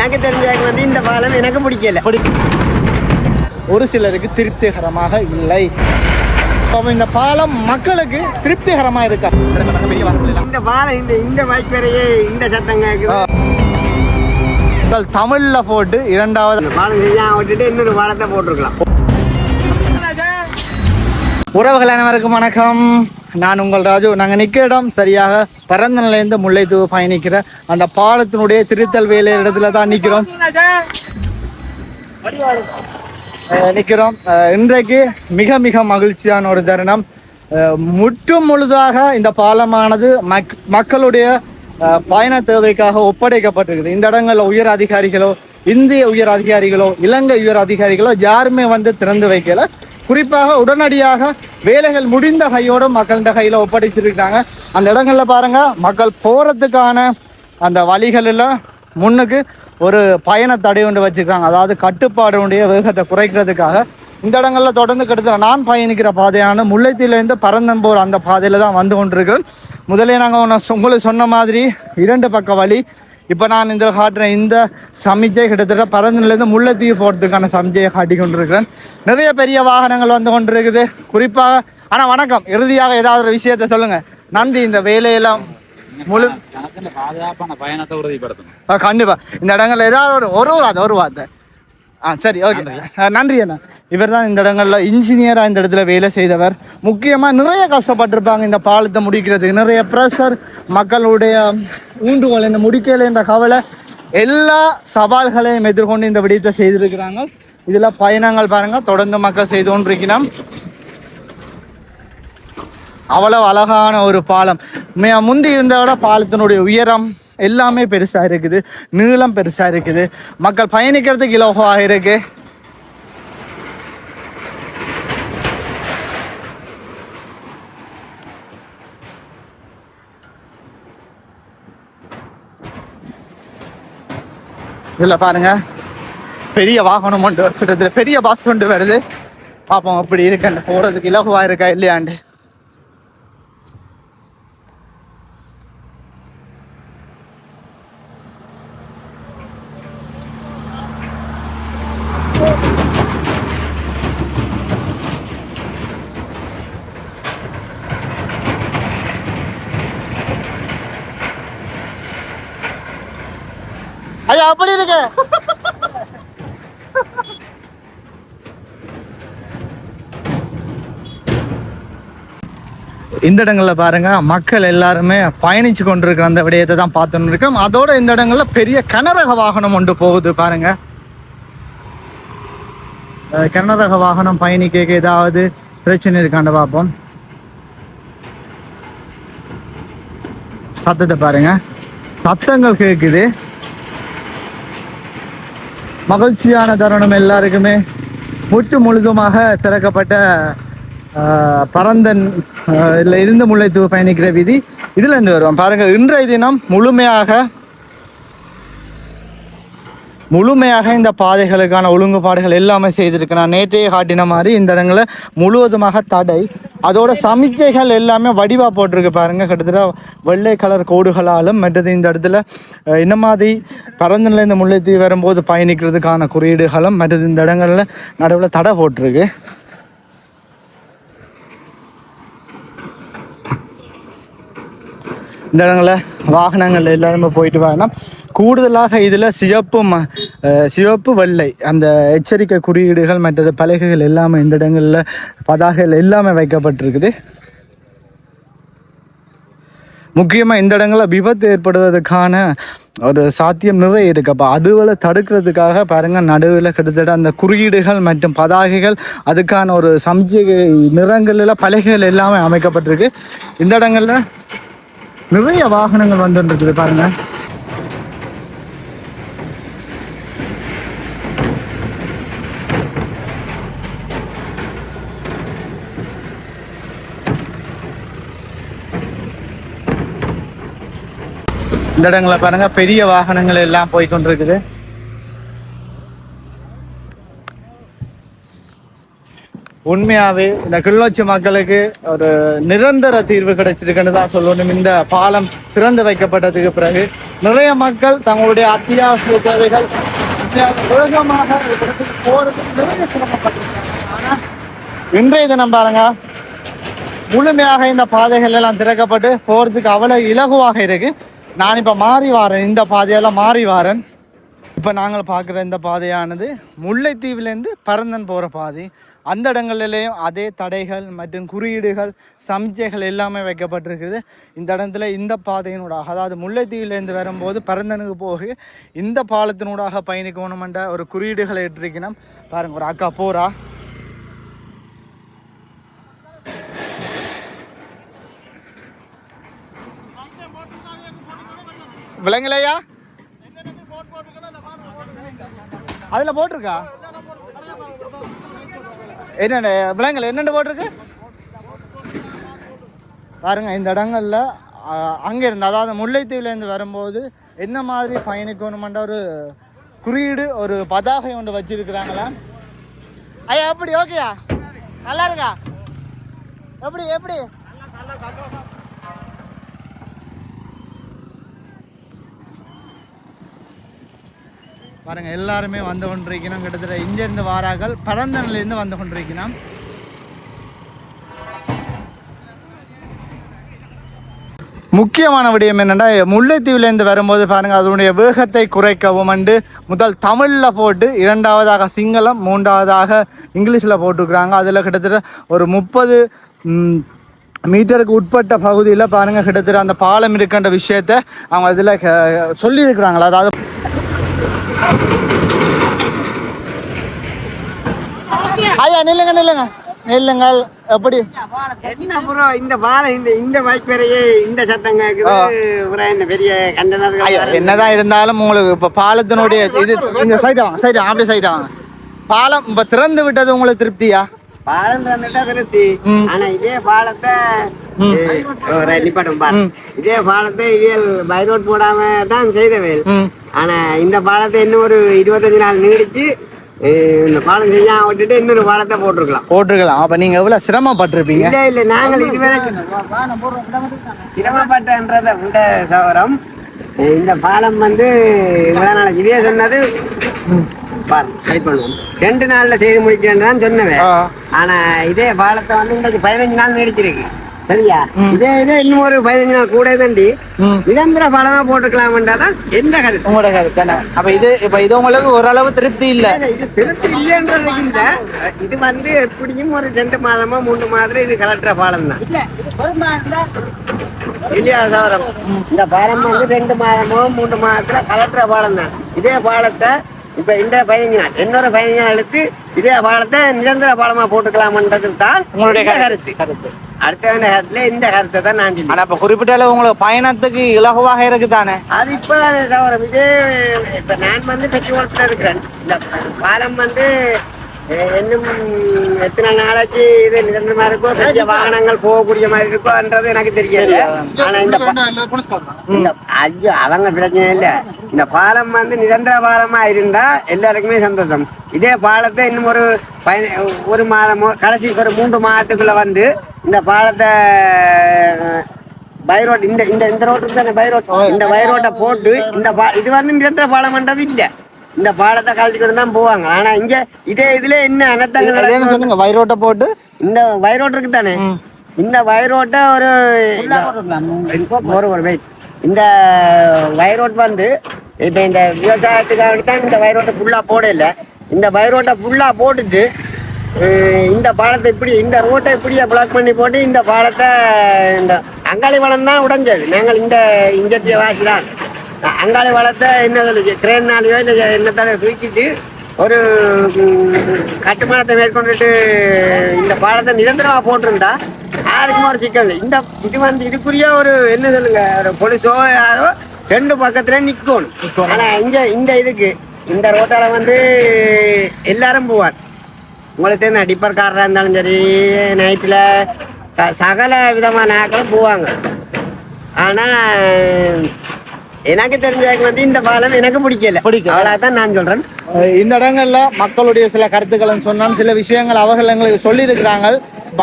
எனக்கு தெரிஞ்சாக்க வந்து இந்த பாலம் எனக்கு பிடிக்கல. ஒரு சிலருக்கு திருப்திகரமாக இல்லை. இந்த பாலம் மக்களுக்கு திருப்திகரமா இருக்கா? இந்த பாலம் இந்த வாய்ப்பறையே இந்த சத்தம் தமிழ்ல போட்டு இரண்டாவது பாலம் செய்யாம விட்டுட்டு இன்னொரு பாலத்தை போட்டிருக்கலாம். உறவுகள் அனைவருக்கும் வணக்கம். நான் உங்கள் ராஜு. நாங்கள் நிற்கிற இடம் சரியாக பரந்தனிலேருந்து முல்லைத்தீவு பயணிக்கிற அந்த பாலத்தினுடைய திருத்தல் வேலை இடத்துல தான் நிற்கிறோம். இன்றைக்கு மிக மிக மகிழ்ச்சியான ஒரு தருணம். முற்றும் முழுதாக இந்த பாலமானது மக்களுடைய பயண தேவைக்காக ஒப்படைக்கப்பட்டிருக்குது. இந்த இடங்களில் உயர் அதிகாரிகளோ, இந்திய உயர் அதிகாரிகளோ, இலங்கை உயர் அதிகாரிகளோ யாருமே வந்து திறந்து வைக்கல. குறிப்பாக உடனடியாக வேலைகள் முடிந்த கையோடு மக்கள்கிட்ட கையில் ஒப்படைச்சிருக்காங்க. அந்த இடங்களில் பாருங்க, மக்கள் போகிறதுக்கான அந்த வழிகளில் முன்னுக்கு ஒரு பயண தடை ஒன்று வச்சுருக்காங்க. அதாவது கட்டுப்பாடுடைய வேகத்தை குறைக்கிறதுக்காக இந்த இடங்களில் தொடர்ந்து கிட்டத்தட்ட நான் பயணிக்கிற பாதையான முல்லைத்தீவுலேருந்து பரந்தன் போகிற அந்த பாதையில் தான் வந்து கொண்டிருக்கிறேன். முதலே நாங்கள் உங்களுக்கு சொன்ன மாதிரி 2 பக்க வழி. இப்போ நான் இந்த காட்டுறேன் இந்த சமிச்சை கிட்டத்தட்ட பரந்தன்லேருந்து முல்லைத்தீவு போகிறதுக்கான சமிச்சையை காட்டி கொண்டிருக்கிறேன். நிறைய பெரிய வாகனங்கள் வந்து கொண்டிருக்குது. குறிப்பாக ஆனால் வணக்கம், இறுதியாக ஏதாவது ஒரு விஷயத்த சொல்லுங்கள். நன்றி. இந்த வேலையெல்லாம் முழு பாதுகாப்பான பயணத்தை உறுதிப்படுத்தணும். கண்டிப்பா இந்த இடங்கள்ல ஏதாவது ஒரு வார்த்தை. சரி, ஓகே, நன்றி அண்ணா. இவர் தான் இந்த இடங்கள்ல இன்ஜினியராக இந்த இடத்துல வேலை செய்தவர். முக்கியமாக நிறைய கஷ்டப்பட்டிருப்பாங்க இந்த பாலத்தை முடிக்கிறதுக்கு. நிறைய ப்ரெஷர், மக்களுடைய ஊண்டுகோல் என்ன முடிக்கலை என்ற கவலை, எல்லா சவால்களையும் எதிர்கொண்டு இந்த விடயத்தை செய்திருக்கிறாங்க. இதில் பயணங்கள் பாருங்க தொடர்ந்து மக்கள் செய்து கொண்டிருக்கிறோம். அவ்வளவு அழகான ஒரு பாலம். முந்தி இருந்த விட பாலத்தினுடைய உயரம் எல்லாமே பெருசாக இருக்குது, நீளம் பெருசாக இருக்குது, மக்கள் பயணிக்கிறதுக்கு இலவாக இருக்கு. இதில் பாருங்க, பெரிய வாகனம் ஒன்று கிட்டத்தட்ட பெரிய பஸ் கொண்டு வருது. பார்ப்போம் அப்படி இருக்கு, போகிறதுக்கு இலகுவா இருக்கா இல்லையாண்டு. ஐயா அப்படி இருக்கு. இந்த இடங்கள்ல பாருங்க, மக்கள் எல்லாருமே பயணிச்சு கொண்டிருக்கிற அந்த விடயத்தை தான் பார்த்துன்னு இருக்கோம். அதோட இந்த இடங்கள்ல பெரிய கனரக வாகனம் ஒன்று போகுது பாருங்க. கனரக வாகனம் பயணிக்க ஏதாவது பிரச்சனை இருக்கான்னு பார்ப்போம். சத்தத்தை பாருங்க, சத்தங்கள் கேட்குது. மகிழ்ச்சியான தருணம் எல்லாருக்குமே. முற்று முழுதுமாக திறக்கப்பட்ட பரந்தன் இருந்து முல்லைத்தீவு பயணிக்கிற வீதி இதுல இருந்து வருவோம் பாருங்க. இன்றைய தினம் முழுமையாக இந்த பாதைகளுக்கான ஒழுங்குபாடுகள் எல்லாமே செய்திருக்கு. நான் நேற்றையே காட்டின மாதிரி இந்த இடங்களை முழுவதுமாக தடை, அதோட சமிச்சைகள் எல்லாமே வடிவாக போட்டிருக்கு பாருங்க. கிட்டத்தட்ட வெள்ளை கலர் கோடுகளாலும் மற்றது இந்த இடத்துல இந்த மாதிரி பரந்தனில் இந்த முல்லைத்தீவு வரும்போது பயணிக்கிறதுக்கான குறியீடுகளும் மற்றது இந்த இடங்களில் நடுவில் தடை போட்டிருக்கு. இந்த இடங்களில் வாகனங்கள் எல்லாருமே போயிட்டு வரணும். கூடுதலாக இதில் சிவப்பு வெள்ளை அந்த எச்சரிக்கை குறியீடுகள் மற்றது பலகைகள் எல்லாமே இந்த இடங்களில் பதாகைகள் எல்லாமே வைக்கப்பட்டிருக்குது. முக்கியமாக இந்த இடங்களில் விபத்து ஏற்படுவதற்கான ஒரு சாத்தியம் நிறைய இருக்குப்பா. அதுவரை தடுக்கிறதுக்காக பாருங்கள், நடுவில் கிட்டத்தட்ட அந்த குறியீடுகள் மற்றும் பதாகைகள் அதுக்கான ஒரு சமச்சை நிறங்களில் பலகைகள் எல்லாமே அமைக்கப்பட்டிருக்கு. இந்த இடங்களில் நிறைய வாகனங்கள் வந்துருக்குது பாருங்க. இந்த இடங்களை பாருங்க, பெரிய வாகனங்கள் எல்லாம் போய்கொண்டிருக்குது. உண்மையாகவே இந்த கிளிநொச்சி மக்களுக்கு ஒரு நிரந்தர தீர்வு கிடைச்சிருக்குன்னு தான் சொல்லணும். இந்த பாலம் திறந்து வைக்கப்பட்டதுக்கு பிறகு நிறைய மக்கள் தங்களுடைய அத்தியாவசிய தேவைகள் வேகமாக போறதுக்கு நிறைய சிரமப்பட்டிருக்காங்க. ஆனால் இன்றைய தினம் பாருங்க, முழுமையாக இந்த பாதைகள் எல்லாம் திறக்கப்பட்டு போகிறதுக்கு அவ்வளோ இலகுவாக இருக்கு. நான் இப்போ மாறி வாரேன், இந்த பாதையெல்லாம் மாறி வாரேன். இப்போ நாங்கள் பார்க்குற இந்த பாதையானது முல்லைத்தீவிலேருந்து பரந்தன் போகிற பாதை. அந்த இடங்கள்லேயும் அதே தடைகள் மற்றும் குறியீடுகள் சமிச்சைகள் எல்லாமே வைக்கப்பட்டிருக்குது. இந்த இடத்துல இந்த பாதையினூடாக, அதாவது முல்லைத்தீவிலேருந்து வரும்போது பரந்தனுக்கு போக இந்த பாலத்தினூடாக பயணிக்கணுமென்ற ஒரு குறியீடுகளை இட்டிருக்கணும். பாருங்கள், ஒரு அக்கா போகிறா. விலங்குலையா அதுல போட்டிருக்கா? என்னென்ன விலங்குல என்னென்ன போட்டிருக்கு பாருங்க. இந்த இடங்கள்ல அங்கிருந்து, அதாவது முல்லைத்தீவுலேருந்து வரும்போது என்ன மாதிரி பயணிக்கணுமென்ற ஒரு குறியீடு, ஒரு பதாகை ஒன்று வச்சிருக்கிறாங்களா? ஐயா எப்படி? ஓகேயா? நல்லா இருக்கா? எப்படி எப்படி பாருங்க, எல்லாருமே வந்து கொண்டிருக்கணும். கிட்டத்தட்ட இங்கிருந்து வாராக்கள் பரந்தனிலிருந்து வந்து கொண்டிருக்கணும். முக்கியமான விடயம் என்னென்னா, முல்லைத்தீவுலேருந்து வரும்போது பாருங்கள், அதனுடைய வேகத்தை குறைக்கவும் முதல் தமிழில் போட்டு, இரண்டாவதாக சிங்களம், மூன்றாவதாக இங்கிலீஷில் போட்டுக்கிறாங்க. அதில் கிட்டத்தட்ட ஒரு 30 மீட்டருக்கு உட்பட்ட பகுதியில் பாருங்கள், கிட்டத்தட்ட அந்த பாலம் இருக்கின்ற விஷயத்தை அவங்க இதில் சொல்லியிருக்கிறாங்களா. அதாவது ஐயா நில்லுங்க நில்லுங்க நில்லுங்கள். எப்படி என்ன ப்ரோ இந்த பாலம் இந்த வாய்ப்பறையே இந்த சத்தம் கேக்குது. இந்த பெரிய கண்டனர்கள் என்னதான் இருந்தாலும் உங்களுக்கு இப்ப பாலத்தினுடைய இது இந்த சைடு வாங்க, சைடு அப்படியே சைடு வாங்க. பாலம் இப்ப திறந்து விட்டது உங்களுக்கு திருப்தியா? பாலம் திறந்துட்டா திருப்தி. ஆனா இதே பாலத்தை நிப்பாட்டும் பாரு, இதே பாலத்தை இவியல் பைரோட் போடாம தான் செய்தவேல். ஆனா இந்த பாலத்தை இன்னும் ஒரு 25 நாள் நீடிச்சு இந்த பாலம் செய்யாம விட்டுட்டு இன்னொரு பாலத்தை போட்டிருக்கலாம். அப்ப நீங்க எவ்வளவு சிரமப்பட்டிருப்பீங்க? இல்ல நாங்கள் இதுவரை சிரமப்பட்டன்றத விட சவரம், இந்த பாலம் இவ்வளவு நாள் இதே சொன்னது பாரு சரி பண்ணுவோம் 2 நாள்ல செய்து முடிக்கிறேன்னு தான் சொன்னவேன். ஆனா இதே பாலத்தை இன்னைக்கு 15 நாள் நீடிச்சிருக்கு. சரியா? இதே இன்னும் ஒரு 15 நாள் கூட தாண்டி நிரந்தர பாலமா போட்டுக்கலாம்ன்றதான் எந்த கருத்து. உங்களோட கருத்து தானே? அப்ப இது உங்களுக்கு ஓரளவு திருப்தி இல்ல? இது திருப்தி இல்லைன்றது இல்ல. இது எப்படியும் ஒரு 2 மாதமோ 3 மாதத்துல இது கலெக்டர பாலம் தான் இல்லையா சவரம்? இந்த பாலம் 2 மாதமோ 3 மாதத்துல கலெக்டர பாலம் தான். இதே பாலத்தை இப்ப இந்த 15 நாள் இன்னொரு 15 நாள் எடுத்து இதே பாலத்தை நிரந்தர பாலமா போட்டுக்கலாம்ன்றது தான் உங்களுடைய கருத்து. அடுத்த நேரத்துல இந்த கருத்தை தான் நான் சொல்லி. இப்ப குறிப்பிட்ட அளவு உங்களுக்கு பயணத்துக்கு இலகுவாக இருக்குதானே? அது இப்பதானே சவரம். இதே இப்ப நான் பெட்ரோல்ல இருக்கிறேன். இந்த பாலம் இன்னும் எத்தனை நாளைக்கு இது நிரந்தரமா இருக்கோ, பெரிய வாகனங்கள் போகக்கூடிய மாதிரி இருக்கோன்றது எனக்கு தெரியல. ஆனா இந்த ஐயோ அவங்க பிரச்சனை இல்ல. இந்த பாலம் நிரந்தர பாலமா இருந்தா எல்லாருக்குமே சந்தோஷம். இதே பாலத்தை இன்னும் ஒரு மாதமோ கடைசி ஒரு 3 மாதத்துக்குள்ள இந்த பாலத்தை பைரோட் இந்த ரோட்டுக்கு தானே பைரோட், இந்த பைரோட்டை போட்டு இந்த இது நிரந்தர பாலம்ன்றது இல்ல. இந்த பாலத்தை கழட்டிக்கிட்டு தான் போவாங்க. ஆனா இங்க இதுல என்ன அனர்த்தங்கள் வைரோட்டை போட்டு இந்த வைரோட் இருக்கு தானே, இந்த வைரோட்டை ஒரு வெயிட் இந்த வைரோட் இப்ப இந்த விவசாயத்துக்காக தான் இந்த வைரோட்டை ஃபுல்லா போடல. இந்த வைரோட்டை ஃபுல்லா போட்டுட்டு இந்த பாலத்தை இப்படி இந்த ரோட்டை இப்படியே பிளாக் பண்ணி போட்டு இந்த பாலத்தை இந்த அங்காளி வளம் தான் உடைஞ்சது. நாங்கள் இந்த இஞ்சத்திய வாசி தான் அங்காளி வளத்தை என்ன சொல்லுச்சு கிரேனாலேயோ இல்லை என்னத்தால தூக்கிட்டு ஒரு கட்டுமானத்தை மேற்கொண்டுட்டு இந்த பாலத்தை நிரந்தரமாக போட்டிருந்தா யாருக்குமே ஒரு சிக்கல் இல்லை. இந்த இதுக்குரிய ஒரு என்ன சொல்லுங்க, ஒரு போலீஸோ யாரோ 2 பக்கத்துல நிற்கணும். ஆனா இந்த இதுக்கு இந்த ரோட்டால எல்லாரும் போவார். உங்களுக்கு தெரிஞ்ச டிப்பர்காரராக இருந்தாலும் சரி, நைட்டில் சகல விதமான ஆக்களும் போவாங்க. ஆனால் எனக்கு தெரிஞ்சதுக்கு வந்து இந்த பாலம் எனக்கு பிடிக்கல அவ்வளவுதான் நான் சொல்றேன். இந்த இடங்கள்ல மக்களுடைய சில கருத்துக்களை சொன்னாலும் சில விஷயங்கள் அவர்கள் எங்களுக்கு சொல்லியிருக்கிறாங்க.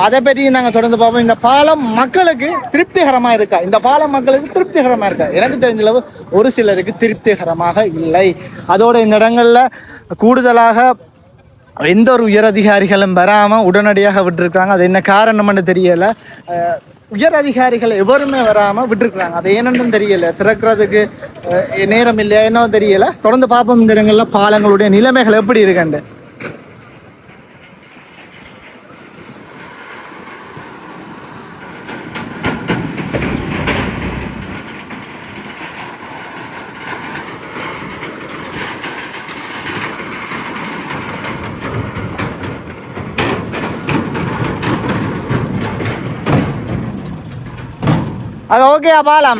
அதை பற்றி நாங்கள் தொடர்ந்து பார்ப்போம். இந்த பாலம் மக்களுக்கு திருப்திகரமா இருக்கா? இந்த பாலம் மக்களுக்கு திருப்திகரமா இருக்கா? எனக்கு தெரிஞ்சளவு ஒரு சிலருக்கு திருப்திகரமாக இல்லை. அதோட இந்த இடங்கள்ல கூடுதலாக எந்த ஒரு உயர் அதிகாரிகளும் வராமல் உடனடியாக விட்டுருக்காங்க. அது என்ன காரணம்னு தெரியலை. உயர் அதிகாரிகள் எவருமே வராமல் விட்டுருக்குறாங்க. அது ஏனென்றும் தெரியலை. திறக்கிறதுக்கு நேரம் இல்லையா என்ன தெரியலை. தொடர்ந்து பார்ப்போம் இந்த இடங்கள்ல பாலங்களுடைய நிலைமைகள் எப்படி இருக்குண்டு. அது ஓகேயா பாலம்?